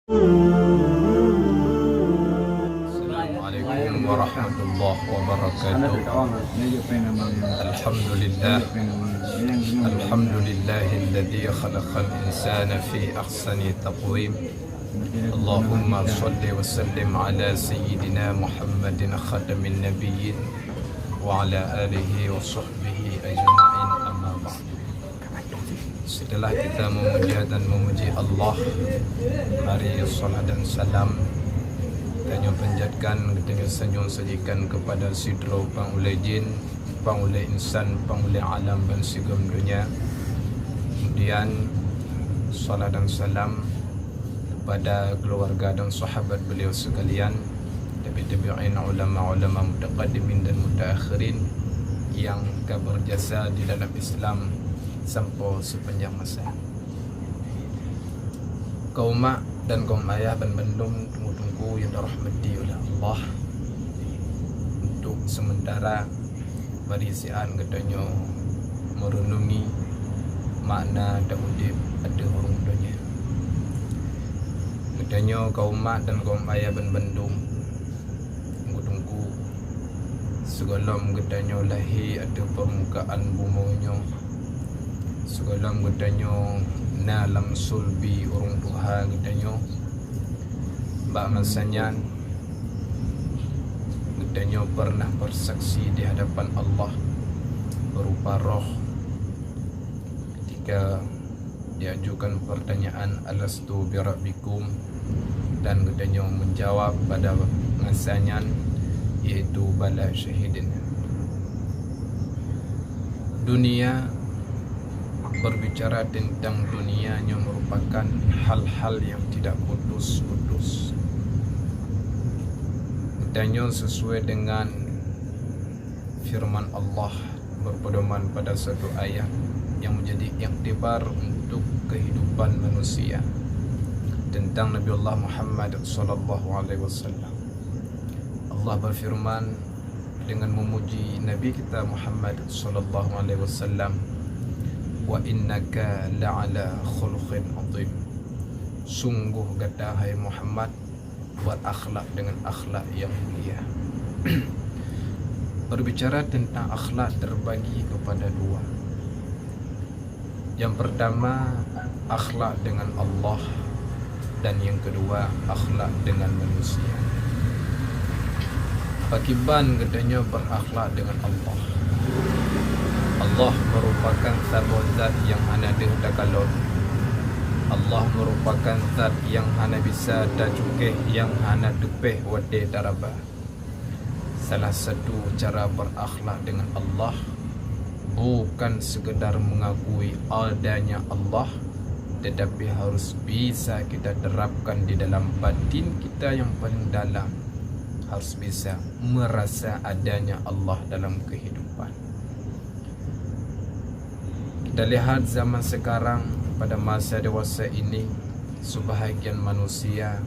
Assalamualaikum warahmatullahi wabarakatuh. Alhamdulillahilladzi khalaqal insana fi ahsani taqwim. Allahumma shalli wa sallim ala sayyidina Muhammadin khatamin nabiyyin wa ala alihi wa sahbihi ajma'in, amma ba'du. Setelah kita memuji dan memuji Allah, mari salat dan salam kita panjatkan, kita sanjung sajikan kepada sidro pangulai jin, pangulai insan, pangulai alam dan segala dunia. Kemudian salat dan salam kepada keluarga dan sahabat beliau sekalian, tabi'in ulama-ulama mutaqaddimin dan mutaakhirin yang berjasa di dalam Islam sampai sepanjang masa. Kaum mak dan kaum ayah dan bendung tunggu-tunggu yang dirahmati oleh Allah, untuk sementara barisian katanya merenungi makna daudib ada orang dunia. Katanya kaum mak dan kaum ayah dan bendung tunggu-tunggu segala katanya lahir ada permukaan bumanya, segala katanya nalam sulbi orang Tuhan katanya bak masanya katanya pernah bersaksi di hadapan Allah berupa roh ketika diajukan pertanyaan alastu birabbikum, dan katanya menjawab pada masanya yaitu bala syahidin. Dunia berbicara tentang dunia yang merupakan hal-hal yang tidak kudus. Katanya sesuai dengan firman Allah berpedoman pada satu ayat yang menjadi iktibar untuk kehidupan manusia tentang Nabi Allah Muhammad sallallahu alaihi wasallam. Allah berfirman dengan memuji Nabi kita Muhammad sallallahu alaihi wasallam, wa innaka la'ala khuluqin azim. Sungguh kata hai Muhammad buat akhlak dengan akhlak yang mulia. Berbicara tentang akhlak terbagi kepada dua. Yang pertama akhlak dengan Allah, dan yang kedua akhlak dengan manusia. Pakiban katanya berakhlak dengan Allah. Allah merupakan satu zat yang hana ada kalon. Allah merupakan zat yang hana bisa dajukeh, yang hana depeh wade daraba. Salah satu cara berakhlak dengan Allah bukan sekedar mengakui adanya Allah, tetapi harus bisa kita terapkan di dalam batin kita yang paling dalam. Harus bisa merasa adanya Allah dalam kehidupan. Kita lihat zaman sekarang, pada masa dewasa ini, sebahagian manusia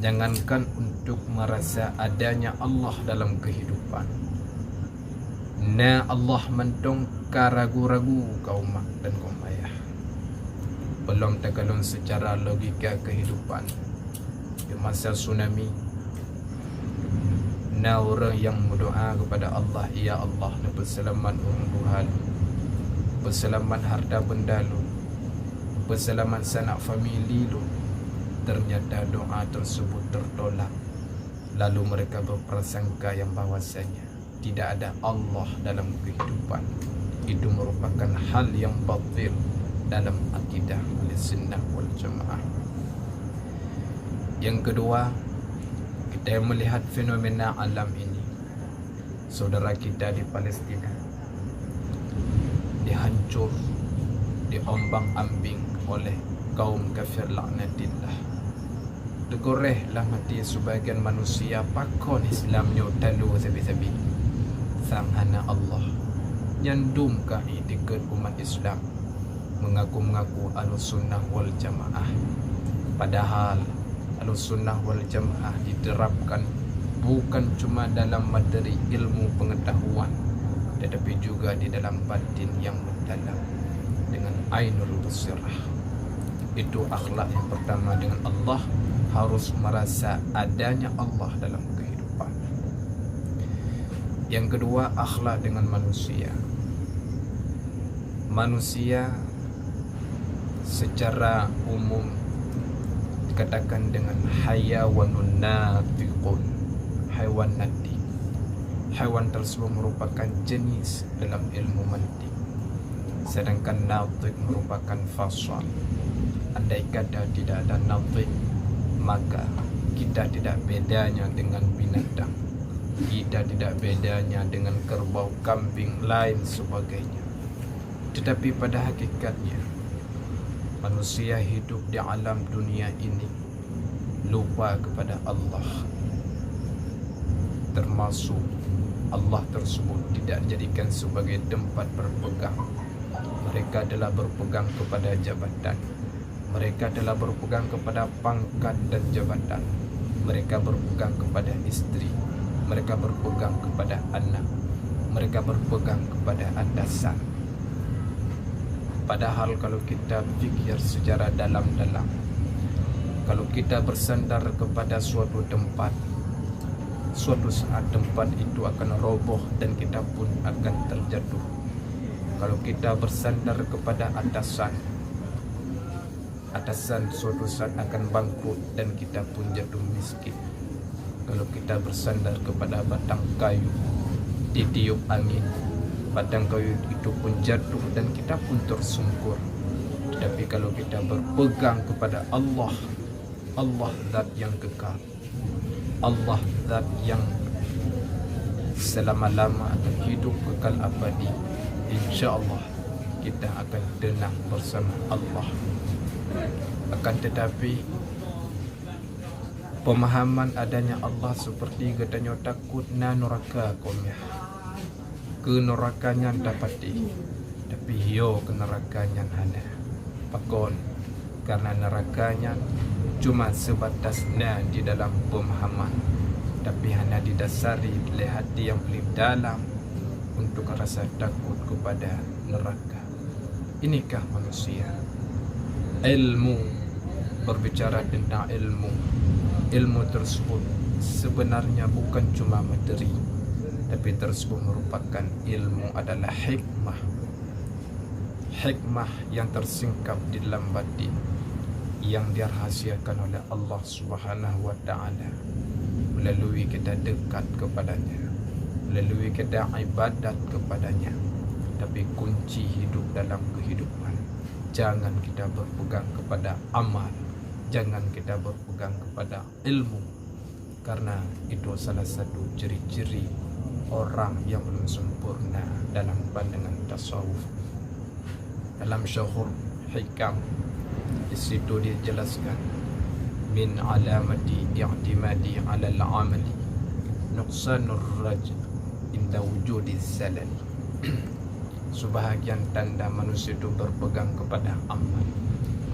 jangankan untuk merasa adanya Allah dalam kehidupan, Allah mentong karagu-ragu kaum mak dan kaum ayah. Belum terkalon secara logika kehidupan. Di masa tsunami, orang yang berdoa kepada Allah, ya Allah, berselamat orang Tuhan, berselamat harta benda lu, berselamat sanak famili lu. Ternyata doa tersebut tertolak. Lalu mereka berprasangka yang bahwasanya tidak ada Allah dalam kehidupan. Itu merupakan hal yang batil dalam akidah Ahlussunnah wal Jamaah. Yang kedua, kita melihat fenomena alam ini. Saudara kita di Palestina dihancur, diombang-ambing oleh kaum kafir laknatillah. Tegorehlah mati sebagian manusia pakon Islamnya talu sabi-sabi. Sang hana Allah nyandumkah dekat umat Islam mengaku-ngaku Ahlussunnah wal Jamaah, padahal Ahlussunnah wal Jamaah diterapkan bukan cuma dalam materi ilmu pengetahuan, tetapi juga di dalam batin yang mendalam dengan ainul basirah. Itu akhlak yang pertama dengan Allah, harus merasa adanya Allah dalam kehidupan. Yang kedua, akhlak dengan manusia. Manusia secara umum dikatakan dengan hayawanun natiqun, haiwan natik. Haiwan tersebut merupakan jenis dalam ilmu mantik, sedangkan natik merupakan fasal. Andai kata tidak ada natik, maka kita tidak bedanya dengan binatang, kita tidak bedanya dengan kerbau, kambing, lain sebagainya. Tetapi pada hakikatnya manusia hidup di alam dunia ini lupa kepada Allah, termasuk Allah tersebut tidak dijadikan sebagai tempat berpegang. Mereka adalah berpegang kepada jabatan, mereka adalah berpegang kepada pangkat dan jabatan, mereka berpegang kepada istri, mereka berpegang kepada anak, mereka berpegang kepada atasan. Padahal kalau kita fikir secara dalam-dalam, kalau kita bersandar kepada suatu tempat, suatu saat tempat itu akan roboh dan kita pun akan terjatuh. Kalau kita bersandar kepada atasan, atasan suatu saat akan bangkrut dan kita pun jatuh miskin. Kalau kita bersandar kepada batang kayu, ditiup angin, batang kayu itu pun jatuh dan kita pun tersungkur. Tetapi kalau kita berpegang kepada Allah, Allah zat yang kekal, Allah zat yang selama-lama akan hidup kekal abadi, insya-Allah kita akan tenang bersama Allah. Akan tetapi pemahaman adanya Allah seperti katanya takut na neraka komnya, ke nerakanya dapati, tapi yo ke nerakanya hana pakon, karena nerakanya cuma sebatas na di dalam pemahaman, tapi hanya didasari oleh hati yang paling dalam untuk rasa takut kepada neraka. Inikah manusia? Ilmu, berbicara tentang ilmu, ilmu tersebut sebenarnya bukan cuma materi, tapi tersebut merupakan ilmu adalah hikmah. Hikmah yang tersingkap di dalam batin, yang dirahasiakan oleh Allah Subhanahu wa taala melalui kita dekat kepadanya, melalui kita ibadat kepadanya. Tapi kunci hidup dalam kehidupan, jangan kita berpegang kepada amal, jangan kita berpegang kepada ilmu, karena itu salah satu ciri-ciri orang yang belum sempurna dalam pandangan tasawuf. Dalam Syuhur Hikam, di situ dijelaskan, min alamati i'timadi 'ala al-'amali nuqsanur raj' inda wujudi zalal. Sebahagian tanda manusia itu berpegang kepada amal,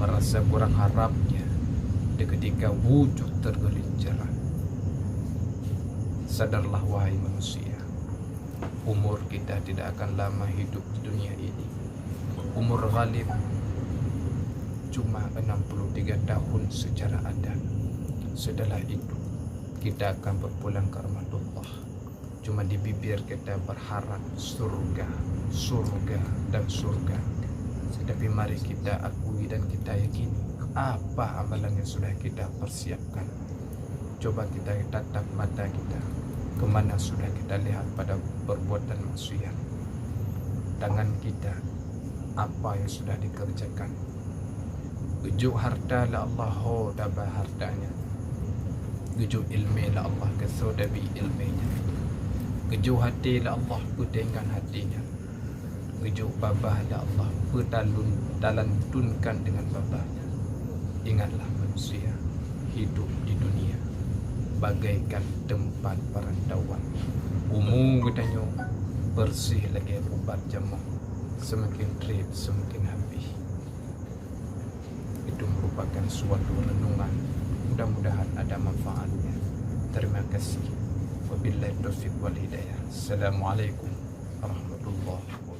merasa kurang harapnya ketika wujud tergelincirkan. Sadarlah wahai manusia, umur kita tidak akan lama hidup di dunia ini. Umur ghalib cuma 63 tahun secara adat. Setelah itu kita akan berpulang ke rahmatullah. Cuma di bibir kita berharap surga, surga dan surga. Tetapi mari kita akui dan kita yakini apa amalan yang sudah kita persiapkan. Coba kita tatap mata kita, kemana sudah kita lihat pada perbuatan maksiat. Tangan kita, apa yang sudah dikerjakan. Ujuk harta la Allah ho dabah hartanya, ujuk ilmi la Allah kasau dabi ilminya, ujuk hati la Allah putingkan hatinya, ujuk babah la Allah talantunkan dengan babahnya. Ingatlah manusia hidup di dunia bagaikan tempat perantauan. Umum katanya bersih lagi ubat jamu, semakin trip semakin habis. Itu merupakan suatu renungan, mudah-mudahan ada manfaatnya. Terima kasih. Wabillahi taufiq wal hidayah. Assalamualaikum warahmatullahi wabarakatuh.